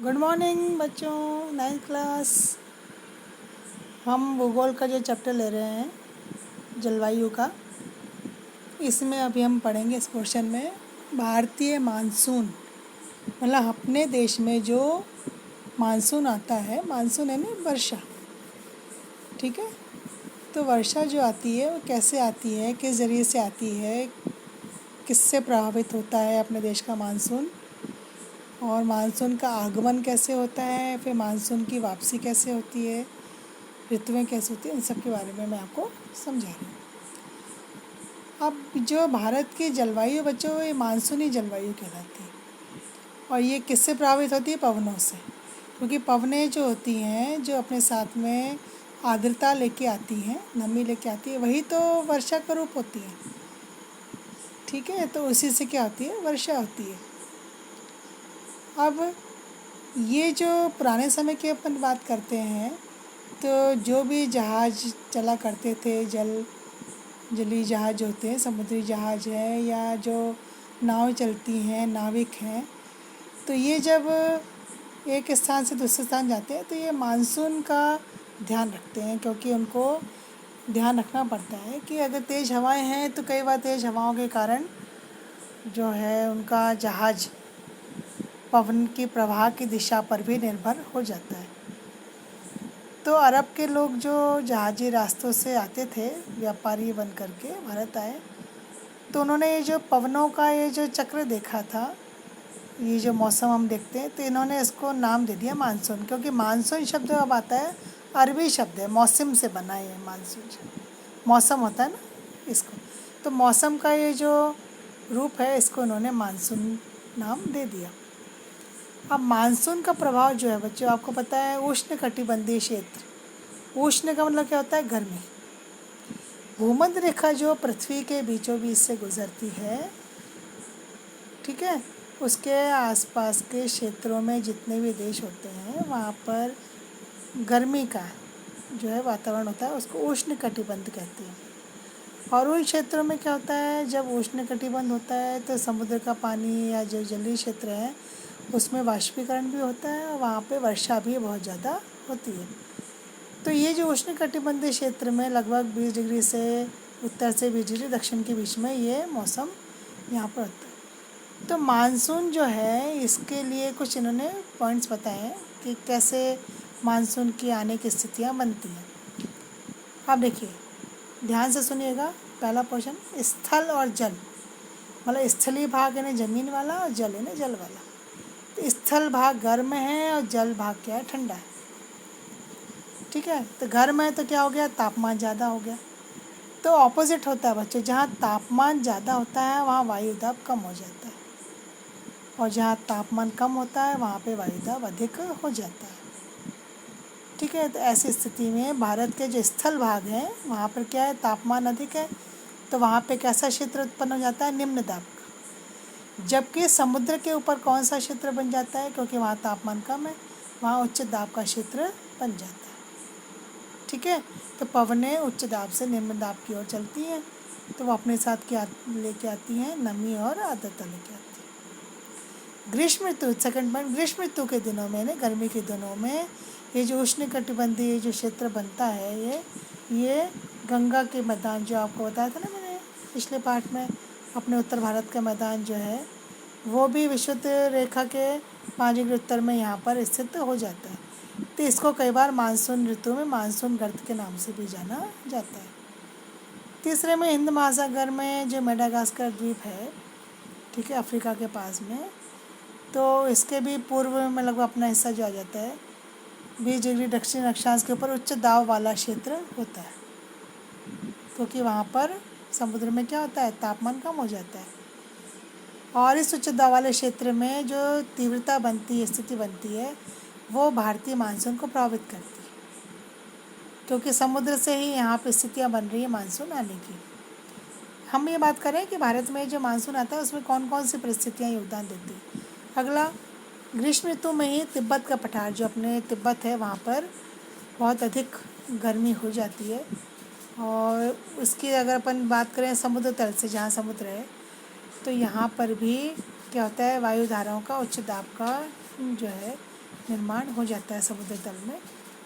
Good morning बच्चों। 9th class. हम भूगोल का जो चैप्टर ले रहे हैं जलवायु का, इसमें अभी हम पढ़ेंगे इस पोर्शन में भारतीय मानसून। मतलब अपने देश में जो मानसून आता है, मानसून है ना वर्षा, ठीक है। तो वर्षा जो आती है वो कैसे आती है, किस ज़रिए से आती है, किससे प्रभावित होता है अपने देश का मानसून, और मानसून का आगमन कैसे होता है, फिर मानसून की वापसी कैसे होती है, ऋतुएं कैसे होती हैं, इन सब के बारे में मैं आपको समझा रही हूँ। अब जो भारत की जलवायु बच्चों, ये मानसूनी जलवायु कहलाती है। और ये किससे प्रभावित होती है? पवनों से। क्योंकि पवनें जो होती हैं, जो अपने साथ में आर्द्रता लेके आती हैं, नमी लेके आती है, वही तो वर्षा का रूप होती है, ठीक है। तो उसी से क्या होती है? वर्षा होती है। अब ये जो पुराने समय की अपन बात करते हैं, तो जो भी जहाज़ चला करते थे, जलीय जहाज़ होते हैं, समुद्री जहाज़ है, या जो नाव चलती हैं, नाविक हैं, तो ये जब एक स्थान से दूसरे स्थान जाते हैं तो ये मानसून का ध्यान रखते हैं। क्योंकि उनको ध्यान रखना पड़ता है कि अगर तेज़ हवाएं हैं तो कई बार तेज़ हवाओं के कारण जो है उनका जहाज़ पवन के प्रवाह की दिशा पर भी निर्भर हो जाता है। तो अरब के लोग जो जहाज़ी रास्तों से आते थे, व्यापारी बन करके भारत आए, तो उन्होंने ये जो पवनों का ये जो चक्र देखा था, ये जो मौसम हम देखते हैं, तो इन्होंने इसको नाम दे दिया मानसून। क्योंकि मानसून शब्द अब आता है, अरबी शब्द है, मौसम से बना है मानसून शब्द। मौसम होता है ना इसको, तो मौसम का ये जो रूप है, इसको इन्होंने मानसून नाम दे दिया। अब मानसून का प्रभाव जो है बच्चों, आपको पता है, उष्ण कटिबंधीय क्षेत्र। उष्ण का मतलब क्या होता है? गर्मी। भूमध्य रेखा जो पृथ्वी के बीचों बीच से गुजरती है, ठीक है, उसके आसपास के क्षेत्रों में जितने भी देश होते हैं, वहाँ पर गर्मी का जो है वातावरण होता है, उसको उष्ण कटिबंध कहते हैं। और उन क्षेत्रों में क्या होता है, जब उष्ण कटिबंध होता है तो समुद्र का पानी या जो जलीय क्षेत्र है उसमें वाष्पीकरण भी होता है, और वहाँ पे वर्षा भी बहुत ज़्यादा होती है। तो ये जो उष्ण कटिबंधीय क्षेत्र में लगभग 20 डिग्री से उत्तर से 20 डिग्री दक्षिण के बीच में ये मौसम यहाँ पर होता है। तो मानसून जो है, इसके लिए कुछ इन्होंने पॉइंट्स बताए हैं कि कैसे मानसून की आने की स्थितियाँ बनती हैं। अब देखिए, ध्यान से सुनिएगा। पहला क्वेश्चन, स्थल और जल। मतलब स्थलीय भाग है ना ज़मीन वाला, और जल है ना जल वाला। तो स्थल भाग गर्म है और जल भाग क्या है? ठंडा है, ठीक है। तो गर्म है तो क्या हो गया? तापमान ज़्यादा हो गया। तो ऑपोजिट होता है बच्चों, जहाँ तापमान ज़्यादा होता है वहाँ वायु दाब कम हो जाता है, और जहाँ तापमान कम होता है वहाँ पे वायु दाब अधिक हो जाता है, ठीक है। तो ऐसी स्थिति में भारत के जो स्थल भाग हैं, वहाँ पर क्या है? तापमान अधिक है, तो वहाँ पे कैसा क्षेत्र उत्पन्न हो जाता है? निम्न दाब का। जबकि समुद्र के ऊपर कौन सा क्षेत्र बन जाता है? क्योंकि वहाँ तापमान कम है, वहाँ उच्च दाब का क्षेत्र बन जाता है, ठीक है। तो पवनें उच्च दाब से निम्न दाब की ओर चलती हैं, तो वो अपने साथ क्या लेके आती हैं? नमी और आर्द्रता लेके आती हैं। ग्रीष्म ऋतु, सेकंड पॉइंट, ग्रीष्म ऋतु के दिनों में ना, गर्मी के दिनों में ये जो उष्ण कटिबंधीय जो क्षेत्र बनता है, ये गंगा के मैदान, जो आपको बताया था ना मैंने पिछले पार्ट में, अपने उत्तर भारत का मैदान जो है वो भी विषुवत रेखा के 5 डिग्री उत्तर में यहाँ पर स्थित हो जाता है। तो इसको कई बार मानसून ऋतु में मानसून गर्त के नाम से भी जाना जाता है। तीसरे में, हिंद महासागर में जो मेडागास्कर द्वीप है, ठीक है, अफ्रीका के पास में, तो इसके भी पूर्व में लगभग अपना हिस्सा जो आ जाता है, 20 डिग्री दक्षिण अक्षांश के ऊपर उच्च दाब वाला क्षेत्र होता है, क्योंकि वहाँ पर समुद्र में क्या होता है? तापमान कम हो जाता है। और इस उच्च दाब वाले क्षेत्र में जो तीव्रता बनती है, स्थिति बनती है, वो भारतीय मानसून को प्रभावित करती है, क्योंकि समुद्र से ही यहाँ पर स्थितियाँ बन रही है मानसून आने की। हम ये बात करें कि भारत में जो मानसून आता है उसमें कौन कौन सी परिस्थितियाँ योगदान देती हैं। अगला, ग्रीष्म ऋतु में ही तिब्बत का पठार, जो अपने तिब्बत है, वहाँ पर बहुत अधिक गर्मी हो जाती है। और उसकी अगर अपन बात करें समुद्र तल से, जहाँ समुद्र है, तो यहाँ पर भी क्या होता है? वायु धाराओं का, उच्च दाब का जो है निर्माण हो जाता है समुद्र तल में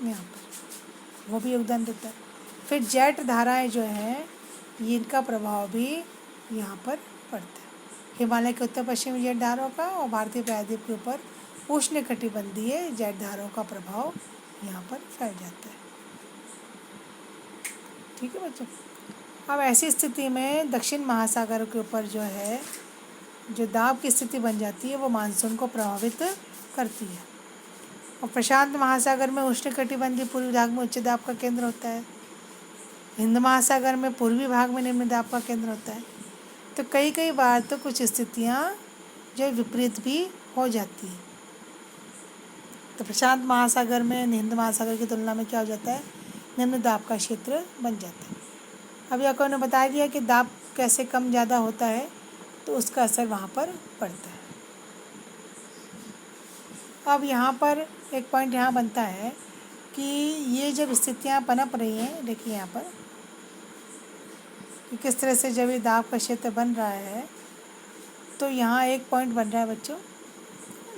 यहाँ पर, वो भी योगदान देता है। फिर जेट धाराएं जो हैं इनका प्रभाव भी यहाँ पर पड़ता है। हिमालय के उत्तर पश्चिमी जेट धाराओं का और भारतीय प्रायद्वीप के ऊपर उष्णकटिबंधीय जेट धाराओं का प्रभाव यहाँ पर फैल जाता है। ठीक है बच्चों। अब ऐसी स्थिति में दक्षिण महासागर के ऊपर जो है जो दाब की स्थिति बन जाती है वो मानसून को प्रभावित करती है। और प्रशांत महासागर में उष्णकटिबंधीय पूर्वी भाग में उच्च दाब का केंद्र होता है। हिंद महासागर में पूर्वी भाग में निम्न दाब का केंद्र होता है। तो कई कई बार तो कुछ स्थितियाँ जो विपरीत भी हो जाती है। तो प्रशांत महासागर में हिंद महासागर की तुलना में क्या हो जाता है, निम्न दाब का क्षेत्र बन जाता है। अभी आपको ने बता दिया कि दाब कैसे कम ज़्यादा होता है, तो उसका असर वहाँ पर पड़ता है। अब यहाँ पर एक पॉइंट यहाँ बनता है कि ये जब स्थितियाँ पनप रही हैं, देखिए यहाँ पर कि किस तरह से जब ये दाब का क्षेत्र बन रहा है, तो यहाँ एक पॉइंट बन रहा है बच्चों,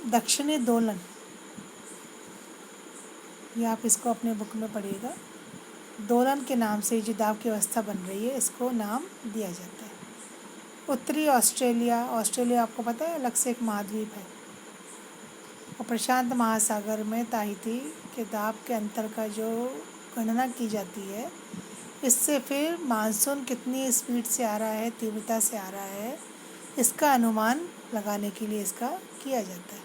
दक्षिणी दोलन। ये आप इसको अपने बुक में पढ़िएगा। दोलन के नाम से जो दाब की अवस्था बन रही है इसको नाम दिया जाता है। उत्तरी ऑस्ट्रेलिया, ऑस्ट्रेलिया आपको पता है अलग से एक महाद्वीप है। और प्रशांत महासागर में ताहिती के दाब के अंतर का जो गणना की जाती है, इससे फिर मानसून कितनी स्पीड से आ रहा है, तीव्रता से आ रहा है, इसका अनुमान लगाने के लिए इसका किया जाता है।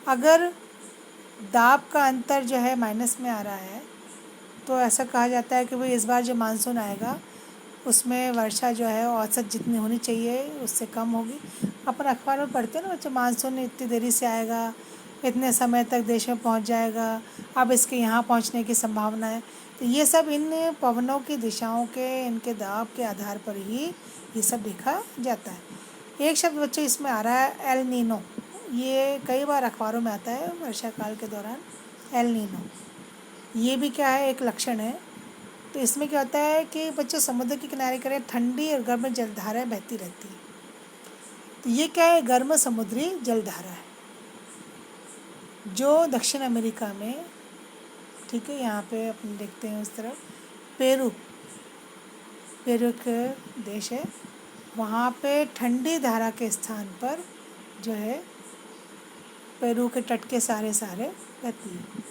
अगर दाब का अंतर जो है माइनस में आ रहा है तो ऐसा कहा जाता है कि भाई इस बार जो मानसून आएगा उसमें वर्षा जो है औसत जितनी होनी चाहिए उससे कम होगी। अपन अखबार में पढ़ते हैं ना बच्चे, मानसून इतनी देरी से आएगा, इतने समय तक देश में पहुंच जाएगा, अब इसके यहाँ पहुंचने की संभावना है। तो ये सब इन पवनों की दिशाओं के, इनके दाब के आधार पर ही ये सब देखा जाता है। एक शब्द बच्चे इसमें आ रहा है एल नीनो। ये कई बार अखबारों में आता है वर्षा काल के दौरान, एल नीनो। ये भी क्या है, एक लक्षण है। तो इसमें क्या होता है कि बच्चों समुद्र के किनारे किनारे ठंडी और गर्म जलधाराएं बहती रहती है। तो ये क्या है, गर्म समुद्री जलधारा है जो दक्षिण अमेरिका में, ठीक है, यहाँ पे अपन देखते हैं उस तरफ पेरू के देश है, वहाँ पे ठंडी धारा के स्थान पर जो है पेरू के तट के सारे रहती है।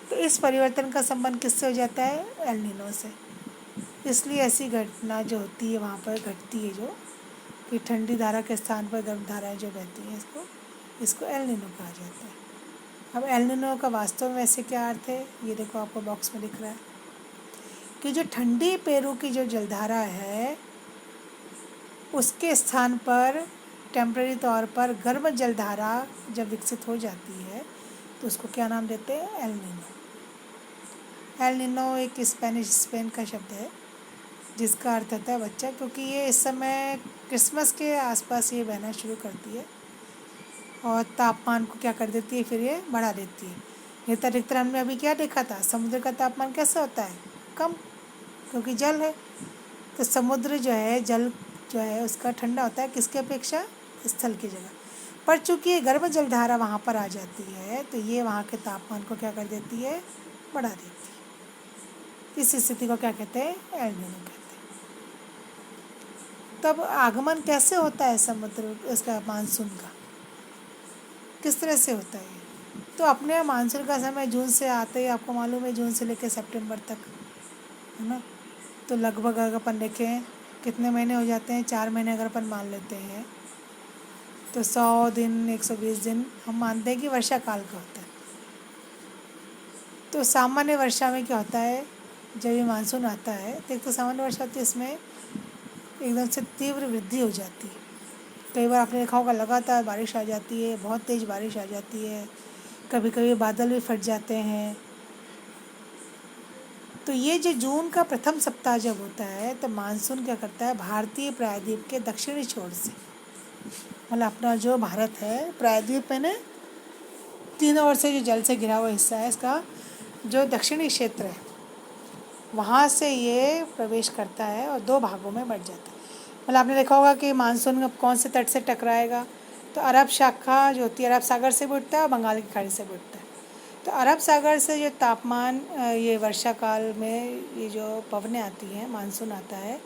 तो इस परिवर्तन का संबंध किससे हो जाता है, एल नीनो से। इसलिए ऐसी घटना जो होती है वहाँ पर घटती है जो कि ठंडी धारा के स्थान पर गर्म धाराएं जो बहती हैं, इसको एल नीनो कहा जाता है। अब एल नीनो का वास्तव में वैसे क्या अर्थ है, ये देखो आपको बॉक्स में दिख रहा है कि जो ठंडी पेरू की जो जलधारा है उसके स्थान पर टेम्पररी तौर पर गर्म जलधारा जब विकसित हो जाती है तो उसको क्या नाम देते हैं, एल नीनो। एल नीनो एक स्पेन का शब्द है जिसका अर्थ होता है बच्चा, क्योंकि ये इस समय क्रिसमस के आसपास ये बहना शुरू करती है और तापमान को क्या कर देती है, फिर ये बढ़ा देती है। ये तो अधिकतर हमने अभी क्या देखा था, समुद्र का तापमान कैसे होता है, कम, क्योंकि जल है। तो समुद्र जो है, जल जो है उसका ठंडा होता है किसके अपेक्षा, स्थल की जगह पर। चूँकि ये गर्म जलधारा वहाँ पर आ जाती है तो ये वहाँ के तापमान को क्या कर देती है, बढ़ा देती है। इस स्थिति को क्या कहते हैं, एल नीनो कहते हैं। तब आगमन कैसे होता है समुद्र इसका, मानसून का किस तरह से होता है। तो अपने मानसून का समय जून से आते ही आपको मालूम है, जून से लेकर सितंबर तक, है ना। तो लगभग अगर अपन देखें कितने महीने हो जाते हैं, 4 महीने अगर अपन मान लेते हैं तो 100 दिन 120 दिन हम मानते हैं कि वर्षा काल का होता है। तो सामान्य वर्षा में क्या होता है, जब ये मानसून आता है तो एक तो सामान्य वर्षा होती है, इसमें एकदम से तीव्र वृद्धि हो जाती है। कई बार आपने देखा होगा लगातार बारिश आ जाती है, बहुत तेज़ बारिश आ जाती है, कभी कभी बादल भी फट जाते हैं। तो ये जो जून का प्रथम सप्ताह जब होता है तो मानसून क्या करता है, भारतीय प्रायद्वीप के दक्षिणी छोर से, मतलब अपना जो भारत है प्रायद्वीप में ने तीनों ओर से जो जल से घिरा हुआ हिस्सा है इसका जो दक्षिणी क्षेत्र है, वहाँ से ये प्रवेश करता है और 2 भागों में बढ़ जाता है। मतलब आपने देखा होगा कि मानसून कौन से तट से टकराएगा, तो अरब शाखा जो होती है अरब सागर से भी उठता है और बंगाल की खाड़ी से भी उठता है। तो अरब सागर से जो तापमान ये वर्षा काल में ये जो पवनें आती हैं, मानसून आता है,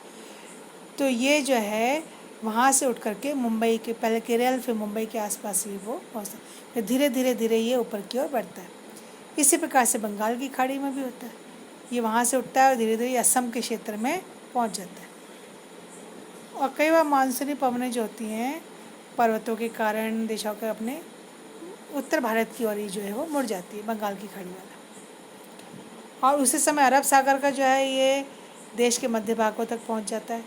तो ये जो है वहाँ से उठ करके मुंबई के, पहले केरल फिर मुंबई के आसपास ही वो पहुँचता है, फिर धीरे धीरे धीरे ये ऊपर की ओर बढ़ता है। इसी प्रकार से बंगाल की खाड़ी में भी होता है, ये वहाँ से उठता है और धीरे धीरे असम के क्षेत्र में पहुँच जाता है। और कई बार मानसूनी पवनें जो होती हैं पर्वतों के कारण दिशाओं के अपने उत्तर भारत की ओर ही जो है वो मुड़ जाती है, बंगाल की खाड़ी वाला। और उसी समय अरब सागर का जो है ये देश के मध्य भागों तक पहुंच जाता है।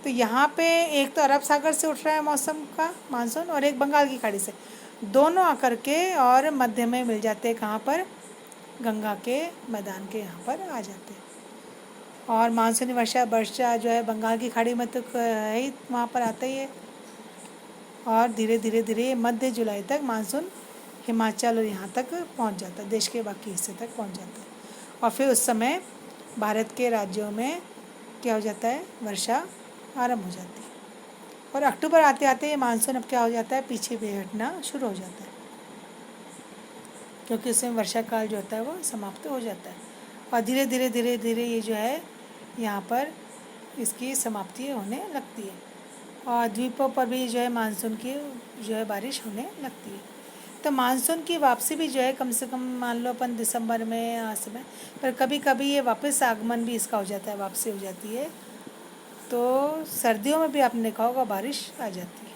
तो यहाँ पे एक तो अरब सागर से उठ रहा है मौसम का मानसून और एक बंगाल की खाड़ी से, दोनों आकर के और मध्य में मिल जाते हैं। कहाँ पर? गंगा के मैदान के यहाँ पर आ जाते हैं। और मानसूनी वर्षा जो है बंगाल की खाड़ी में तो है ही, वहाँ पर आता ही है। और धीरे धीरे धीरे मध्य जुलाई तक मानसून हिमाचल और यहाँ तक पहुँच जाता है, देश के बाकी हिस्से तक पहुँच जाता है। और फिर उस समय भारत के राज्यों में क्या हो जाता है, वर्षा आरंभ हो जाती है। और अक्टूबर आते आते ये मानसून अब क्या हो जाता है, पीछे भी हटना शुरू हो जाता है, क्योंकि उसमें वर्षा काल जो होता है वो समाप्त हो जाता है। और धीरे धीरे धीरे धीरे ये जो है यहाँ पर इसकी समाप्ति होने लगती है। और द्वीपों पर भी जो है मानसून की जो है बारिश होने लगती है। तो मानसून की वापसी भी जो है कम से कम मान लो अपन दिसंबर में या समय, पर कभी कभी ये वापस आगमन भी इसका हो जाता है, वापसी हो जाती है। तो सर्दियों में भी आपने देखा होगा बारिश आ जाती है,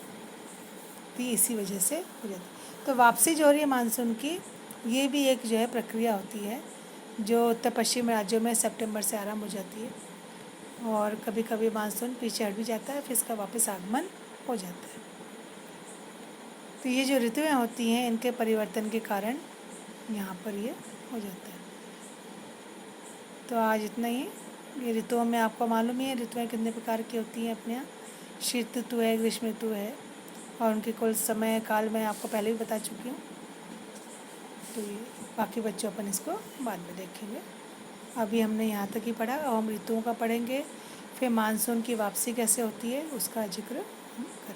तो इसी वजह से हो जाती है। तो वापसी जो हो रही है मानसून की, ये भी एक जो है प्रक्रिया होती है जो उत्तर पश्चिम राज्यों में सितंबर से आरंभ हो जाती है। और कभी कभी मानसून पीछे हट भी जाता है, फिर इसका वापस आगमन हो जाता है। तो ये जो ऋतुएं होती हैं इनके परिवर्तन के कारण यहाँ पर ये हो जाता है। तो आज इतना ही। ये ऋतुओं में आपको मालूम ही है ऋतुएं कितने प्रकार की होती हैं अपने यहाँ। शीत ऋतु है, ग्रीष्म ऋतु है, और उनके कुल समय काल मैं आपको पहले भी बता चुकी हूँ। तो ये बाकी बच्चों अपन इसको बाद में देखेंगे। अभी हमने यहाँ तक ही पढ़ा, अब हम ऋतुओं का पढ़ेंगे, फिर मानसून की वापसी कैसे होती है उसका जिक्र हम करेंगे।